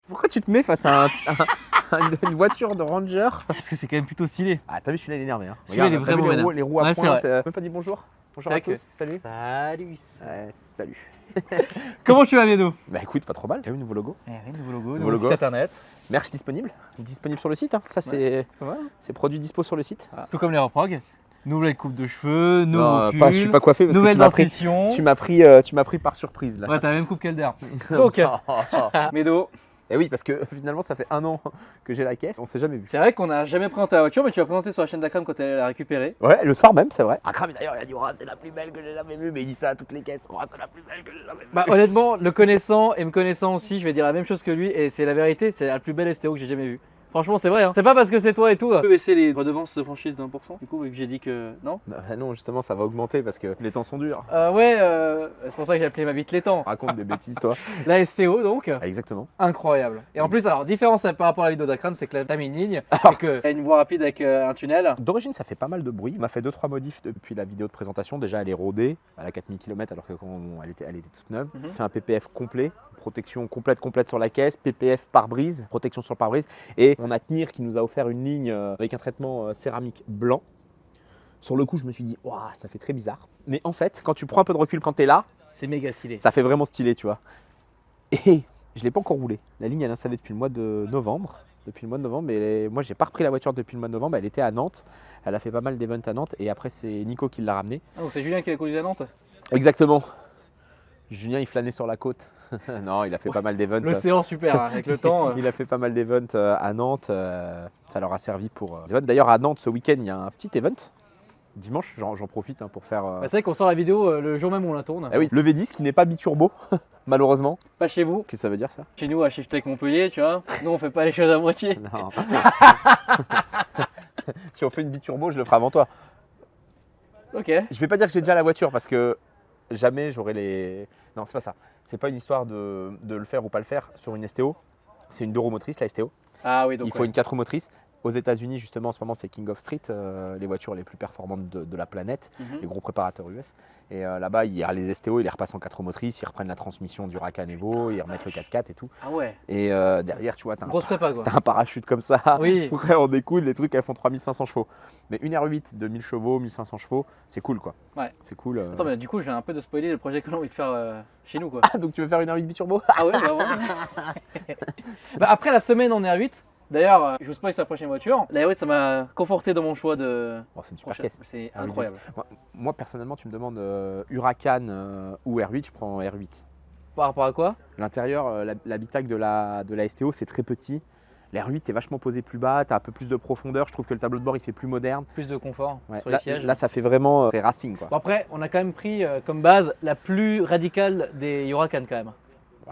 Pourquoi tu te mets face à une voiture de Ranger? Parce que c'est quand même plutôt stylé. Ah, t'as vu, celui-là il est énervé. Hein. Celui-là, il est Regarde, t'as vu vraiment les roues à Ouais, c'est pointe. vrai. Même pas dit bonjour. Bonjour C'est à vrai tous. Salut. Salut. Ouais, salut. Comment tu vas, Médo? Bah écoute, pas trop mal. T'as vu le nouveau logo? Nouveau logo, Nouveau logo. site internet. Merch disponible. Disponible sur le site. Hein. Ça, c'est C'est pas mal. produit dispo sur le site. Tout comme les reprog. Nouvelle coupe de cheveux, nouveau Non, pull, pas, je suis pas coiffé parce nouvelle que dentition. tu m'as pris par surprise là. Ouais, t'as la même coupe qu'Elder. Donc, Médo, Et oui, parce que finalement, ça fait 1 an que j'ai la caisse. On s'est jamais vu. c'est vrai qu'on n'a jamais présenté la voiture, mais tu l'as présenté sur la chaîne d'Akram quand elle l'a récupérée. Ouais, le soir même, c'est vrai. Akram d'ailleurs, il a dit oh, c'est la plus belle que j'ai jamais vue, mais il dit ça à toutes les caisses. Oh, c'est la plus belle que j'ai jamais vue. Bah honnêtement, le connaissant et me connaissant aussi, je vais dire la même chose que lui et c'est la vérité, c'est la plus belle STO que j'ai jamais vue. Franchement, c'est vrai, hein. C'est pas parce que c'est toi et tout. Tu peux baisser les redevances de franchise d'1%. Du coup, vu que j'ai dit que non. Non, justement, ça va augmenter parce que les temps sont durs. C'est pour ça que j'ai appelé ma bite les temps. Raconte des bêtises, toi. La STO donc, Ah, exactement. incroyable. Et en plus, alors, différence par rapport à la vidéo d'Akram, c'est que là, t'as mis une ligne et qu'il y a une voie rapide avec un tunnel. D'origine, ça fait pas mal de bruit. On m'a fait 2-3 modifs depuis la vidéo de présentation. Déjà, elle est rodée. Elle a 4000 km alors que quand elle était toute neuve. Mhm. Fait un PPF complet. Protection complète sur la caisse. PPF pare-brise. Protection sur le pare-brise. Et on a Tenir qui nous a offert une ligne avec un traitement céramique blanc. Sur le coup, je me suis dit, waouh, ça fait très bizarre. Mais en fait, quand tu prends un peu de recul, quand tu es là, C'est méga stylé. ça fait vraiment stylé, tu vois. Et je ne l'ai pas encore roulée. La ligne, elle est installée depuis le mois de novembre. Mais moi, j'ai pas repris la voiture depuis le mois de novembre. Elle était à Nantes. Elle a fait pas mal d'events à Nantes. Et après, c'est Nico qui l'a ramenée. Ah, donc c'est Julien qui l'a conduit à Nantes. Exactement. Julien, il flânait sur la côte. Non, il a fait pas mal d'events. L'océan, super, hein, avec le temps. Il a fait pas mal d'events à Nantes. Ça leur a servi pour des events. D'ailleurs, à Nantes, ce week-end, il y a un petit event. Dimanche, j'en profite pour faire. Bah, c'est vrai qu'on sort la vidéo le jour même où on la tourne. Ah oui, le V10 qui n'est pas biturbo, malheureusement. Pas chez vous. Qu'est-ce que ça veut dire ça? Chez nous à Shiftech Montpellier, tu vois. Nous on fait pas les choses à moitié. Non. Si on fait une biturbo, je le ferai avant toi. Ok. Je vais pas dire que j'ai déjà la voiture parce que jamais j'aurai les. Non, c'est pas ça. C'est pas une histoire de le faire ou pas le faire sur une STO. C'est une 2 roues motrices, la STO. Ah oui, donc Il faut une 4 roues motrices. Aux États-Unis, justement, en ce moment, c'est King of Street, les voitures les plus performantes de la planète, Mhm. les gros préparateurs US. Et là-bas, il y a les STO, ils les repassent en 4 roues motrices, ils reprennent la transmission du Huracan Evo, ils remettent le 4x4 et tout. Ah ouais. Et derrière, tu vois, tu as Grosse prépa quoi. un parachute comme ça. Oui. Après, on découle, les trucs, elles font 3500 chevaux. Mais une R8 de 1000 chevaux, 1500 chevaux, c'est cool, quoi. Ouais. C'est cool. Attends, mais du coup, je viens un peu de spoiler le projet que l'on a envie de faire chez nous quoi. Ah, donc tu veux faire une R8 biturbo? Ah ouais, bah ouais. Bah, après la semaine en R8, d'ailleurs, je vous spoil sur la prochaine voiture. La R8, ça m'a conforté dans mon choix de Oh, c'est une super prochaine. caisse. C'est R8. incroyable. Moi, personnellement, tu me demandes Huracan ou R8, je prends R8. Par rapport à quoi? L'intérieur, l'habitacle de la STO, c'est très petit. L'R8 est vachement posé plus bas, tu as un peu plus de profondeur. Je trouve que le tableau de bord, il fait plus moderne. Plus de confort Ouais, sur là, les sièges. là, ça fait vraiment très racing, quoi. Bon, après, on a quand même pris comme base la plus radicale des Huracan quand même.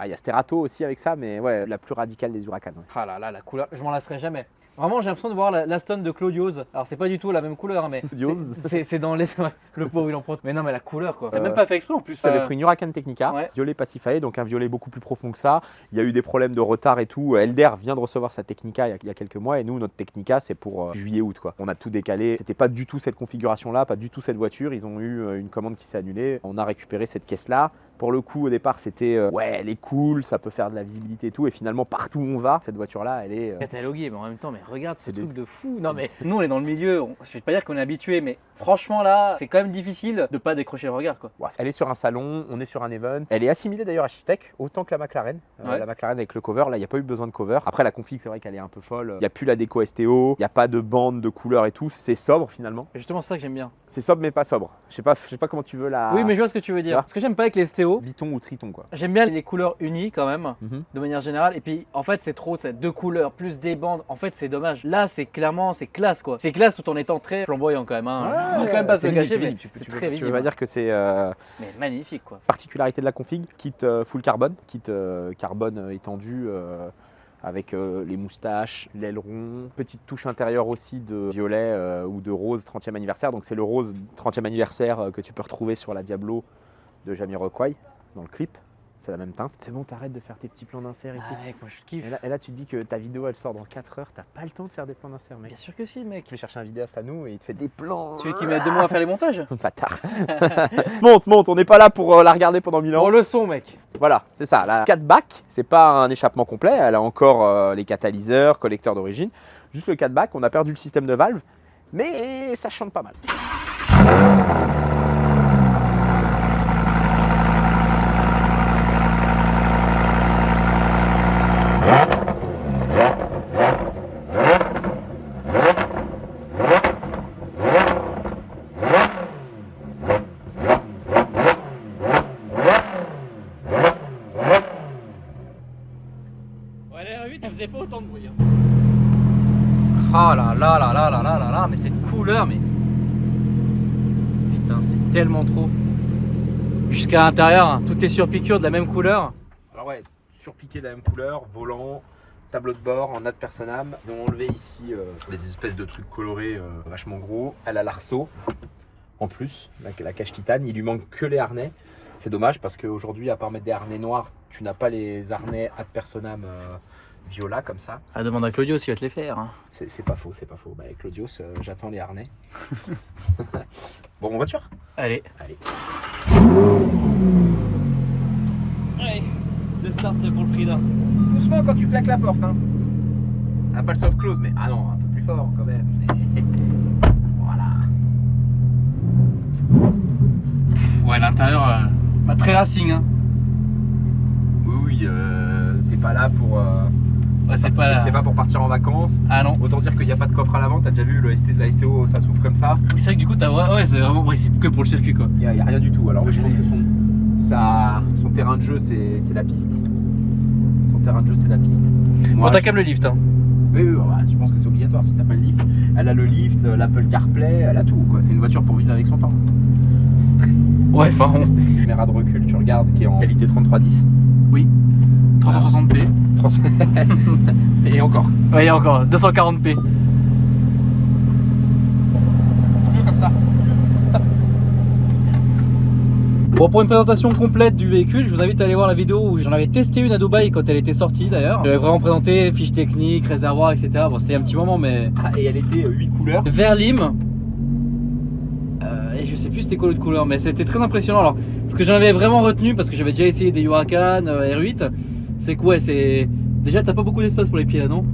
Il y a Sterato aussi avec ça, mais ouais, la plus radicale des Huracan. Ouais. Ah là là, la couleur, je m'en lasserai jamais. Vraiment, j'ai l'impression de voir l'Aston de Claudio's. Alors, c'est pas du tout la même couleur, hein, mais Claudio's. c'est dans les. Ouais, le pauvre, il en prend. Mais non, mais la couleur quoi. T'as même pas fait exprès en plus. J'avais pris une Huracan Technica, Ouais. violet Pacifié, donc un violet beaucoup plus profond que ça. Il y a eu des problèmes de retard et tout. Elder vient de recevoir sa Technica il y a quelques mois et nous, notre Technica, c'est pour juillet-août, quoi. On a tout décalé. C'était pas du tout cette configuration-là, pas du tout cette voiture. Ils ont eu une commande qui s'est annulée. On a récupéré cette caisse-là. Pour le coup, au départ, c'était ouais, elle est cool, ça peut faire de la visibilité et tout. Et finalement, partout où on va, cette voiture-là, elle est. Catalogué, mais en même temps, mais regarde ce C'est truc de fou. Non, mais nous, on est dans le milieu. Je vais pas dire qu'on est habitué, mais franchement, là, c'est quand même difficile de pas décrocher le regard quoi. Ouais, elle est sur un salon, on est sur un event. Elle est assimilée d'ailleurs à Shiftech, autant que la McLaren. Ouais. La McLaren avec le cover, là, il n'y a pas eu besoin de cover. Après, la config, c'est vrai qu'elle est un peu folle. Il n'y a plus la déco STO, il n'y a pas de bande de couleurs et tout. C'est sobre finalement. Et justement, c'est ça que j'aime bien. C'est sobre, mais pas sobre. Je sais pas comment tu veux la. Oui, mais je vois ce que tu veux Tu dire. vois Ce que j'aime pas avec les STO, Biton ou triton, quoi. j'aime bien les couleurs unies quand même, Mhm. de manière générale. Et puis, en fait, c'est trop, c'est 2 couleurs plus des bandes. En fait, c'est dommage. Là, c'est clairement, c'est classe quoi. C'est classe tout en étant très flamboyant quand même. Hein. On va quand même pas se c'est le visible, cacher, c'est mais visible. c'est Tu très veux visible. pas dire que c'est. Mais magnifique quoi. Particularité de la config, kit full carbone, kit carbone étendu. Avec les moustaches, l'aileron, petite touche intérieure aussi de violet ou de rose 30e anniversaire. Donc c'est le rose 30e anniversaire que tu peux retrouver sur la Diablo de Jamiroquai dans le clip. c'est la même teinte. C'est bon, t'arrêtes de faire tes petits plans d'insert et tout. Ah mec, moi je kiffe. Et là, tu te dis que ta vidéo elle sort dans 4 heures, t'as pas le temps de faire des plans d'insert, mec. Bien sûr que si, mec. Tu vas chercher un vidéaste à nous et il te fait des plans. Celui qui met 2 mois à faire les montages. Bâtard. monte, on n'est pas là pour la regarder pendant 1000 ans. Bon, le son, mec. Voilà, c'est ça. La 4 bacs, c'est pas un échappement complet, elle a encore les catalyseurs, collecteurs d'origine. Juste le 4 bacs, on a perdu le système de valve, mais ça chante pas mal. Elle faisait pas autant de bruit. Hein. Oh là là là là là là là là, mais cette couleur, mais. Putain, c'est tellement trop. Jusqu'à l'intérieur, hein, tout est sur piqûre de la même couleur. Alors ouais, surpiqué de la même couleur, volant, tableau de bord en ad personam. Ils ont enlevé ici des espèces de trucs colorés vachement gros. Elle a l'arceau en plus, la cage titane. Il lui manque que les harnais. C'est dommage parce qu'aujourd'hui, à part mettre des harnais noirs, tu n'as pas les harnais ad personam viola comme ça. Ah, demande à Claudio s'il va te les faire. Hein. C'est pas faux, c'est pas faux. Bah, avec Claudios, j'attends les harnais. Bon, en voiture. Allez. Allez. Allez, de start pour le prix d'un. Doucement quand tu claques la porte. Hein. Ah, pas le soft close, mais ah non, un peu plus fort quand même. Voilà. Ouais, l'intérieur, bah, très racing. Hein. Oui, t'es pas là pour. Ouais, c'est pas pour partir en vacances. Ah non. Autant dire qu'il n'y a pas de coffre à l'avant. T'as déjà vu la STO, ça s'ouvre comme ça. C'est vrai que du coup, ouais, c'est vraiment. Ouais, c'est que pour le circuit quoi. Il n'y a rien du tout. Alors, oui, je pense que son terrain de jeu, c'est la piste. Son terrain de jeu, c'est la piste. Bon, t'as quand même le lift. Hein. Oui, ouais, je pense que c'est obligatoire si t'as pas le lift. Elle a le lift, l'Apple CarPlay, elle a tout. C'est une voiture pour vivre avec son temps. Ouais, enfin. Caméra de recul, tu regardes, qui est en qualité 3310. Oui. 360p. Et encore. Ouais, il y a encore 240p. Mieux comme ça. Bon, pour une présentation complète du véhicule, je vous invite à aller voir la vidéo où j'en avais testé une à Dubaï quand elle était sortie d'ailleurs. J'avais vraiment présenté fiches techniques, réservoir, etc. Bon, c'était un petit moment, mais. Et elle était 8 couleurs. Vert lime. Et je sais plus c'était quoi l'autre couleur, mais c'était très impressionnant. Alors, ce que j'en avais vraiment retenu, parce que j'avais déjà essayé des Huracan R8, c'est que ouais, c'est. Déjà, t'as pas beaucoup d'espace pour les pieds là, non?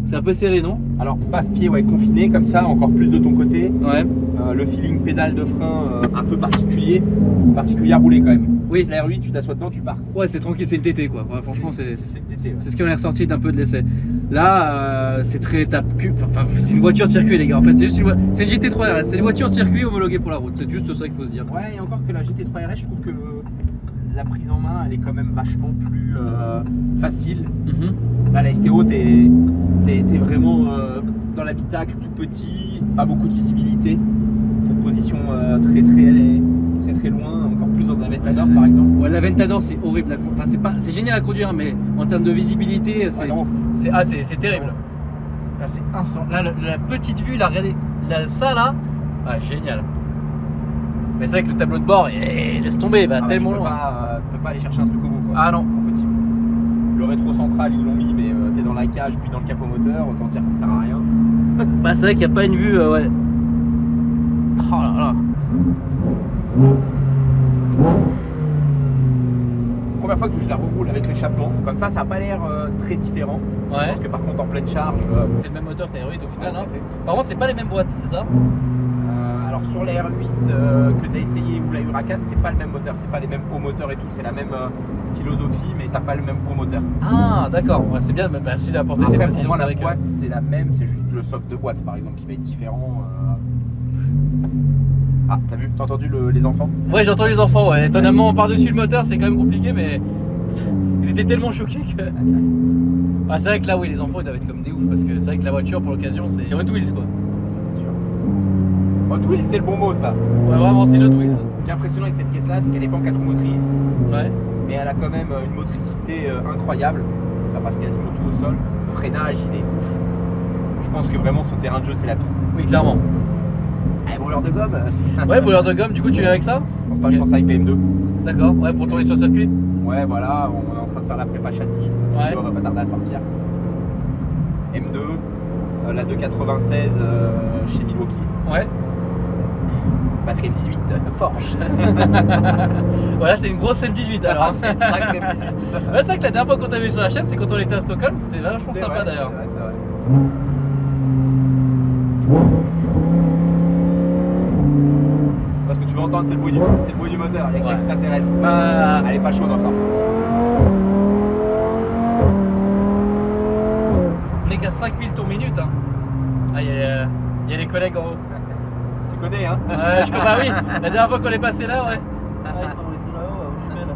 C'est un peu serré, non? Alors, espace-pied, ouais, confiné, comme ça, encore plus de ton côté. Ouais. Le feeling pédale de frein un peu particulier. C'est particulier à rouler quand même. Oui. La R8, tu t'assois dedans, tu pars. Ouais, c'est tranquille, c'est une TT quoi. Ouais, franchement, c'est une TT. Ouais. ce qu'on est ressorti d'un peu de l'essai. Là, c'est très tape-cul. Enfin, c'est une voiture de circuit, les gars. En fait, c'est juste c'est une GT3 RS. C'est une voiture de circuit homologuée pour la route. C'est juste ça qu'il faut se dire. Ouais, et encore que la GT3 RS, je trouve que la prise en main, elle est quand même vachement plus facile. Là, la STO, t'es vraiment dans l'habitacle, tout petit, pas beaucoup de visibilité. Cette position très loin, encore plus dans un Ventador par exemple. Ouais, la Ventador c'est horrible. Enfin, c'est génial à conduire, mais en termes de visibilité, c'est terrible. Là, c'est instant. Là, la petite vue, ça là, ah, génial. Mais c'est vrai que le tableau de bord, laisse tomber, il va tellement loin. Tu peux pas aller chercher un truc au bout. Quoi. Ah non, impossible. Le rétro central, ils l'ont mis, mais t'es dans la cage puis dans le capot moteur, autant dire que ça sert à rien. Bah, c'est vrai qu'il n'y a pas une vue, ouais. Oh là là. Première fois que je la reroule avec l'échappement, comme ça n'a pas l'air très différent. Ouais. Je pense que par contre en pleine charge. C'est le même moteur que la R8 au final, ouais, hein. Par contre, c'est pas les mêmes boîtes, c'est ça? Alors sur la R8 que tu as essayé ou la Huracan, c'est pas le même moteur, c'est pas les mêmes hauts moteurs et tout, c'est la même philosophie, mais t'as pas le même haut moteur. Ah d'accord, ouais, c'est bien, merci d'apporter ces précisions. Pour moi, la boîte c'est la même, c'est juste le socle de boîte par exemple qui va être différent. Ah, t'as vu, t'as entendu les enfants? Ouais, j'entends les enfants, ouais. Étonnamment, par-dessus le moteur, c'est quand même compliqué, mais ils étaient tellement choqués que. Ah, c'est vrai que là, oui, les enfants ils doivent être comme des oufs, parce que c'est vrai que la voiture pour l'occasion, c'est Hot Wheels quoi. Ça, c'est sûr. Hot Wheels, c'est le bon mot ça. Ouais, vraiment, c'est Hot Wheels. Ce qui est impressionnant avec cette caisse-là, c'est qu'elle n'est pas en 4 roues motrices. Ouais. Mais elle a quand même une motricité incroyable. Ça passe quasiment tout au sol. Le freinage, il est ouf. Je pense que vraiment son terrain de jeu, c'est la piste. Oui, clairement. Brûleur de gomme. Ouais, brûleur de gomme, du coup, tu viens avec ça? Je pense pas, je pense avec la M2. D'accord, ouais, pour tourner sur le circuit. Ouais, voilà, on est en train de faire la prépa châssis. Ouais. On va pas tarder à sortir. M2, la 296 chez Milwaukee. Ouais. Batterie M18 Forge. Voilà, c'est une grosse M18 alors. C'est une sacrée M18. Ouais, c'est vrai que la dernière fois qu'on t'a vu sur la chaîne, c'est quand on était à Stockholm, c'était vachement C'est sympa vrai, d'ailleurs. C'est vrai. Parce que tu veux entendre, c'est le bruit du moteur. Il y a que ça Ouais. qui t'intéresse. Bah, Elle est pas chaude encore. on est qu'à 5000 tours minute. Hein. Ah, il y a les collègues en haut. Tu connais, hein? Ouais, bah oui, la dernière fois qu'on est passé là, ouais. Ah, ils sont là-haut, aux jumelles.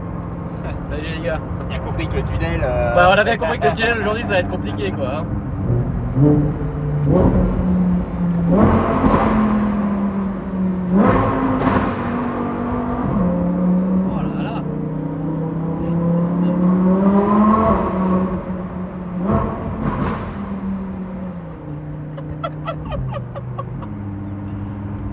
Salut les gars. Bien compris que le tunnel. Bah, on a bien compris que le tunnel aujourd'hui ça va être compliqué quoi. Hein. Oh là là.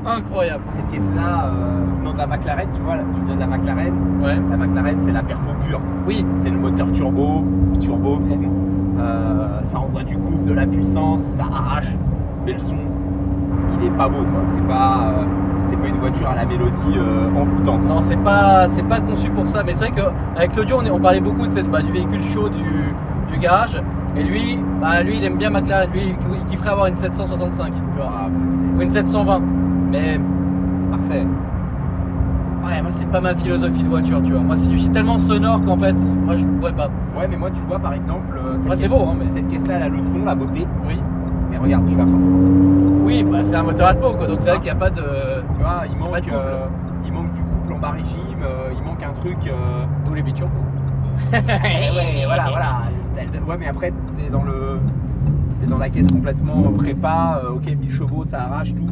Incroyable. Cette caisse-là, venant de la McLaren, tu vois, tu viens de la McLaren. Ouais. La McLaren, c'est la perfo pure. Oui. C'est le moteur turbo, turbo même. Ça envoie du couple, de la puissance, ça arrache. Mais le son, il est pas beau, quoi. C'est pas une voiture à la mélodie envoûtante. Non, c'est pas conçu pour ça. Mais c'est vrai qu'avec l'audio, on parlait beaucoup de du véhicule chaud du garage. Et lui, il aime bien McLaren. Lui, il kifferait avoir une 765. Tu vois. Ah, Ou une 720. Mais c'est parfait. ouais, moi, c'est pas ma philosophie de voiture. Tu vois. Moi, je suis tellement sonore qu'en fait, moi, je pourrais pas. Ouais, mais moi, tu vois, par exemple, c'est beau, hein, mais- cette caisse-là, elle a le son, la beauté. Oui. Mais regarde, je suis à fond. Oui, bah, c'est un moteur Atmo, quoi. Donc c'est vrai qu'il n'y a pas de. Tu vois, il Pas manque, de couple. il manque du couple en bas régime, il manque un truc. D'où les biturbo. Ouais, voilà. Ouais, mais après, t'es dans la caisse complètement prépa. Ok, 1000 chevaux, ça arrache tout.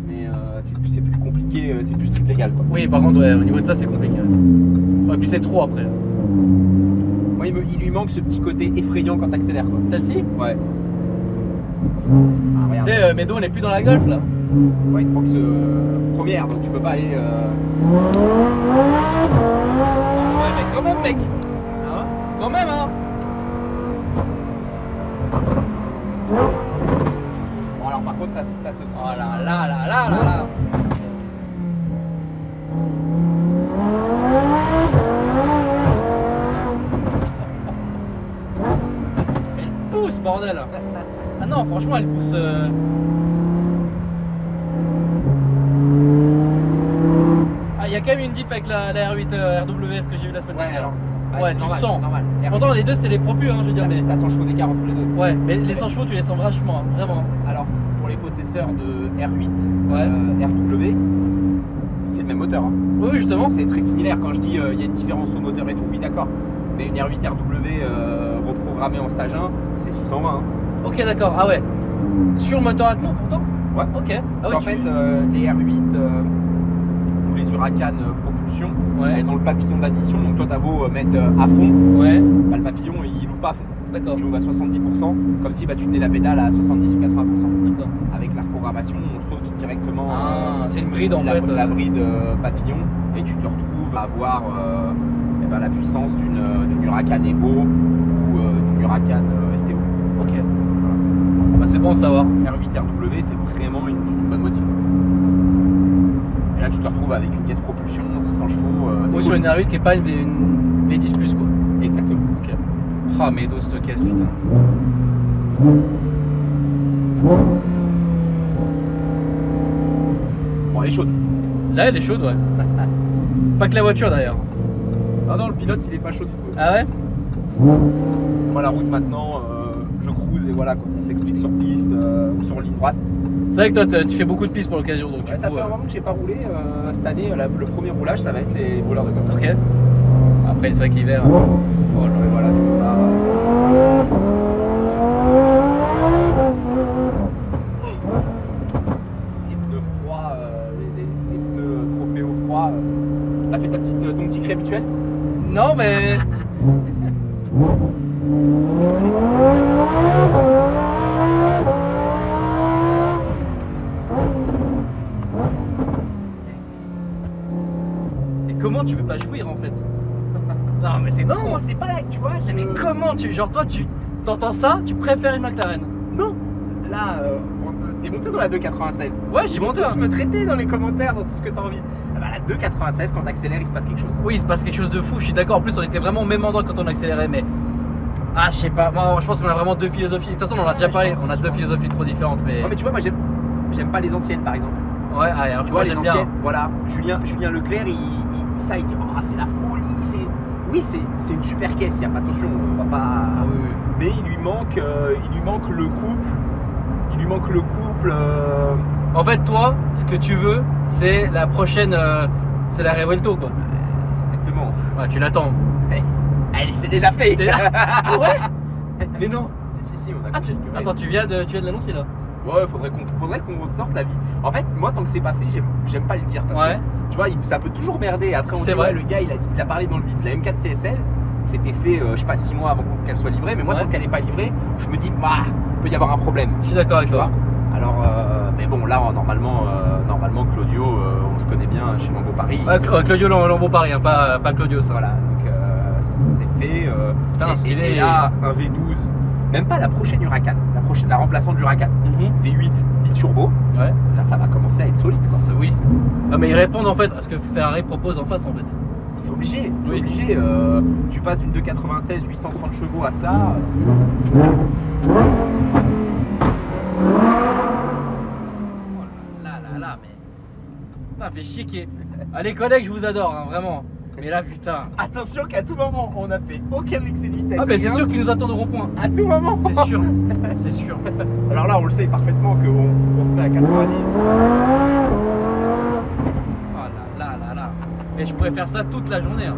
Mais c'est plus compliqué, c'est plus strict légal, quoi. Oui, par contre, ouais, au niveau de ça, c'est compliqué. Ouais, et puis c'est trop après. Moi, il lui manque ce petit côté effrayant quand t'accélères, quoi. Celle-ci, Ouais. Ah, tu regarde. sais, Médo, on n'est plus dans la Golf là. Ouais, il te manque ce première, donc tu peux pas aller. Ouais, mais quand même, mec. Hein. Quand même, hein. Bon, alors par contre, t'as ce son. Oh là là là là là là. Elle pousse, bordel. Ah non, franchement, elle pousse. Ah, il y a quand même une diff avec la R8 RWS que j'ai vu la semaine Ouais, dernière. alors. Ouais, c'est tu normal, sens. c'est normal. Pourtant, les deux, c'est les propus, hein, je veux dire. Mais... T'as 100 chevaux d'écart entre les deux. Ouais, mais les 100 chevaux, tu les sens vachement, hein, vraiment. Alors, pour les possesseurs de R8, Ouais. RW, c'est le même moteur. Hein. Oui, justement. C'est très similaire. Quand je dis il y a une différence au moteur et tout, oui, d'accord. Mais une R8 RW reprogrammée en stage 1, c'est 620. Hein. Ok, d'accord. Ah ouais. Sur moteur Atmo, pourtant. Ouais. Ok. Ah Parce ouais, qu'en fait, les R8 ou les Huracan propulsion, Ouais. elles ont le papillon d'admission. Donc, toi, t'as beau mettre à fond, Ouais. bah, le papillon, il ouvre pas à fond. D'accord. Il ouvre à 70%, comme si bah, tu tenais la pédale à 70 ou 80%. D'accord. Avec la reprogrammation, on saute directement Ah, c'est une bride en la, fait. la bride papillon et tu te retrouves à avoir la puissance d'une Huracan Evo ou d'une Huracan STO. Ok. Bah, c'est bon à savoir. R8 RW, c'est vraiment une bonne modif. Et là, tu te retrouves avec une caisse propulsion, 600 chevaux. C'est Ou sur cool. une R8 qui est pas une V10 plus quoi. Exactement. Ok. Ah, mais dos cette caisse, putain. Bon, elle est chaude. Là, elle est chaude, ouais. Pas que la voiture d'ailleurs. Ah non, le pilote, il est pas chaud du tout. Ah ouais. Moi, la route maintenant, je cruise et voilà, quoi. On s'explique sur piste ou sur ligne droite. C'est vrai que toi, tu fais beaucoup de pistes pour l'occasion, donc. Ouais, du ça coup, fait un moment que j'ai pas roulé. Cette année, le premier roulage, ça va être les rouleurs de gomme. Ok. Après, c'est vrai que l'hiver. Bon, et voilà, tu peux pas. Les pneus froids, les pneus trophées au froid. T'as fait ton petit cri habituel? Non, mais. Et comment tu peux pas jouir en fait? Non c'est pas là, tu vois. Mais comment genre toi, tu t'entends ça, tu préfères une McLaren? Non. Là, t'es monté dans la 2,96. Ouais, j'y monte. Tous me traiter dans les commentaires, dans tout ce que t'as envie. Ah bah, la 2,96, quand t'accélères, il se passe quelque chose. Oui, il se passe quelque chose de fou, je suis d'accord. En plus, on était vraiment au même endroit quand on accélérait, mais. Ah, je sais pas, moi, je pense qu'on a vraiment deux philosophies. De toute façon, on en a déjà parlé, on a deux philosophies trop différentes. Mais... Ouais, mais tu vois, moi j'aime pas les anciennes par exemple. Ouais, alors Tu vois, les j'aime anciennes, bien. voilà. Julien Leclerc, il dit oh, c'est la folie. Oui, c'est une super caisse, attention, on va pas. Ah oui, oui. Mais il lui manque le couple. Il lui manque le couple. En fait, toi, ce que tu veux, c'est la prochaine. C'est la Revuelto, quoi. Exactement. Ouais, tu l'attends. Elle s'est déjà fait. Ah ouais? Mais non. Si, on a Ah, attends, tu viens de l'annoncer là? Ouais, faudrait qu'on sorte la vie. En fait, moi, tant que c'est pas fait, j'aime pas le dire. Parce Ouais. que, tu vois, ça peut toujours merder. Après, on C'est dit, vrai. ouais, le gars, il a parlé dans le vide. La M4 CSL, c'était fait, je sais pas, 6 mois avant qu'elle soit livrée. Mais moi, Ouais. tant qu'elle n'est pas livrée, je me dis, bah, il peut y avoir un problème. Je suis d'accord avec Tu toi. vois. Alors, mais bon, là, normalement, Claudio, on se connaît bien chez Lambeau Paris. Claudio Lambeau Paris, hein, pas Claudio, ça. Voilà, donc c'est fait. Putain, stylé. Et là, un V12, même pas la prochaine Huracan, la remplaçante de l'Huracan, V8 biturbo, Ouais. là ça va commencer à être solide quoi. Oui. Ah, mais ils répondent en fait à ce que Ferrari propose en face en fait. C'est obligé, Oui. tu passes d'une 296 830 chevaux à ça. Là, mais. Putain, fait chier qu'il y ait- Ah, les collègues, je vous adore, hein, vraiment. Mais là, putain. Attention qu'à tout moment, on a fait aucun excès de vitesse. Ah, mais c'est rien. sûr qu'ils nous attendent au rond-point. À tout moment. C'est sûr. C'est sûr. Alors là, on le sait parfaitement qu'on se met à 90. Oh là. Mais je pourrais faire ça toute la journée. Hein.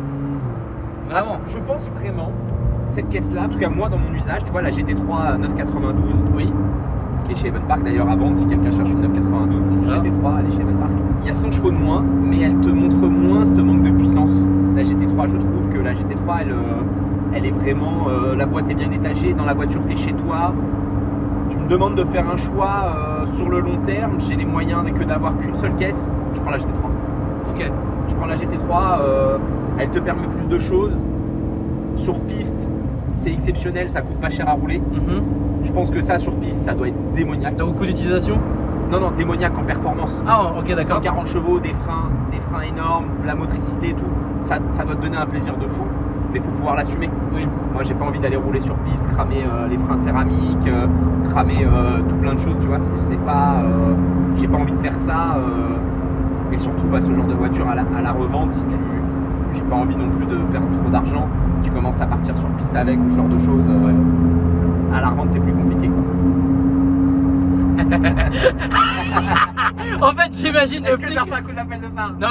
Vraiment. Je pense vraiment, cette caisse-là, en tout cas moi dans mon usage, tu vois la GT3 992, Oui. qui est chez Evenpark d'ailleurs à vendre, si quelqu'un cherche une 992, c'est ça. GT3, elle est chez Evenpark. Il y a 100 chevaux de moins, mais elle te montre moins ce manque de puissance. La GT3, je trouve que la GT3, elle est vraiment, la boîte est bien étagée, dans la voiture t'es chez toi. Tu me demandes de faire un choix sur le long terme, j'ai les moyens que d'avoir qu'une seule caisse, je prends la GT3. Ok. Je prends la GT3, elle te permet plus de choses. Sur piste, c'est exceptionnel, ça coûte pas cher à rouler. Mhm. Je pense que ça, sur piste, ça doit être démoniaque. T'as beaucoup d'utilisation? Non, démoniaque en performance. Ah, ok, d'accord. 140 chevaux, des freins énormes, de la motricité et tout. Ça doit te donner un plaisir de fou, mais il faut pouvoir l'assumer. Oui. Moi, j'ai pas envie d'aller rouler sur piste, cramer les freins céramiques, cramer tout plein de choses, tu vois. C'est pas, j'ai pas envie de faire ça. Et surtout, ce genre de voiture à la revente, j'ai pas envie non plus de perdre trop d'argent. Tu commences à partir sur piste avec ou ce genre de choses. À la revente, c'est plus compliqué, quoi. En fait, j'imagine le Est-ce que flic. j'ai refait un coup d'appel de phare? Non,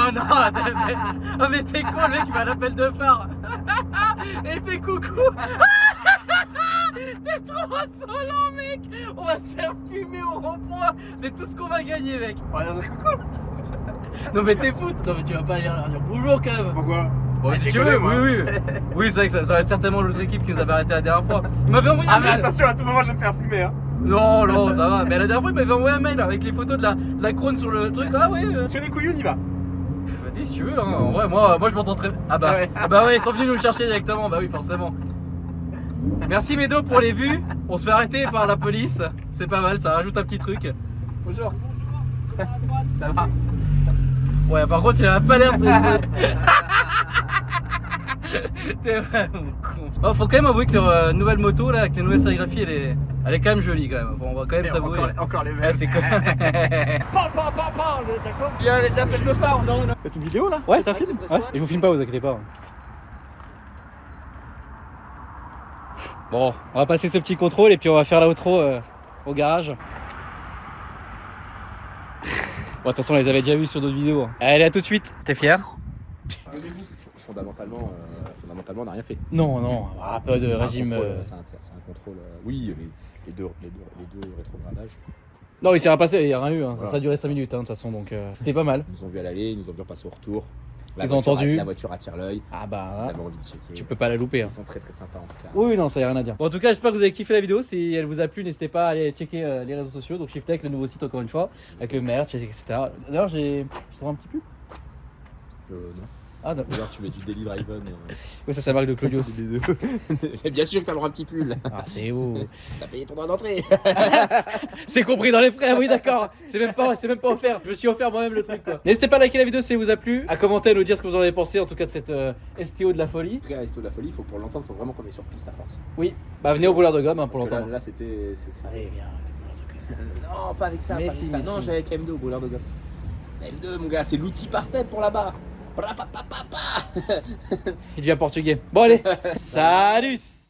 oh, mais t'es con, le mec il fait un appel de phare. Et il fait coucou. T'es trop insolent, mec. On va se faire fumer au rond-point. C'est tout ce qu'on va gagner, mec. On va dire coucou. Non, mais t'es fou. Non, mais tu vas pas aller leur dire bonjour quand même. Pourquoi? Bon, Ah, si je tu connais, veux, moi. oui. Oui, c'est vrai que ça va être certainement l'autre équipe qui nous avait arrêté la dernière fois. Il m'avait envoyé un Ah, mais mail. attention, à tout moment, je vais me faire fumer. Hein. Non, ça va. Mais la dernière fois, il m'avait envoyé un mail avec les photos de la couronne sur le truc. Ah ouais. Si on est couillu, on y va. Vas-y si tu veux, hein. En vrai, moi je m'entends très. Ah bah ouais, ils sont venus nous le chercher directement, bah oui, forcément. Merci Médo pour les vues. On se fait arrêter par la police. C'est pas mal, ça rajoute un petit truc. Bonjour. Ça va. Ouais, par contre, il a pas l'air de. T'es vraiment con. Oh, faut quand même avouer que leur nouvelle moto là, avec les nouvelles sérigraphies, elle est quand même jolie quand même. Bon, on va quand même s'avouer. Encore les mêmes. Ouais, c'est cool. D'accord. Il y a les appels de phare. Faites une vidéo là? Ouais, C'est un film? Ouais, je vous filme pas, vous inquiétez pas. Bon, on va passer ce petit contrôle et puis on va faire l'outro au garage. Bon, de toute façon, on les avait déjà vus sur d'autres vidéos. Allez, à tout de suite. T'es fier? Fondamentalement, on n'a rien fait. Non, un peu de C'est un régime. contrôle, c'est un contrôle. Oui, les deux rétrogradages. Non, il s'est rien passé, il n'y a rien eu. Hein. Voilà. Ça a duré 5 minutes, hein, de toute façon, donc c'était pas mal. Ils nous ont vu à l'aller, ils nous ont vu repasser au retour. Ils ont entendu. La voiture attire l'œil. Ah Ils bah, avaient envie de checker. tu peux pas la louper. Hein. Ils sont très très sympas en tout cas. Oui, non, ça y a rien à dire. Bon, en tout cas, j'espère que vous avez kiffé la vidéo. Si elle vous a plu, n'hésitez pas à aller checker les réseaux sociaux. Donc, Shiftech, le nouveau site, encore une fois, avec le merch, etc. D'ailleurs, j'ai trouvé un petit peu. Non. Ah non, Ou alors tu mets du Daily Driven. ouais, ça c'est la marque de Claudius. C'est bien sûr que t'as le droit à un petit pull. Ah, c'est où? T'as payé ton droit d'entrée. C'est compris dans les frais, oui d'accord. C'est même pas offert. Je me suis offert moi-même le truc quoi. N'hésitez pas à liker la vidéo si elle vous a plu, à commenter, à nous dire ce que vous en avez pensé en tout cas de cette STO de la folie. En tout cas, Resto de la folie, faut pour l'entendre, faut vraiment qu'on est sur piste à force. Oui, bah venez au boulard de gomme hein, pour Parce que l'entendre. là c'était. Allez, viens. Non, pas avec ça. Mais pas si, avec ça. mais Non, si. j'avais avec M2 au boulard de gomme. M2, mon gars, c'est l'outil parfait pour là-bas. Il devient portugais. Bon allez, salut.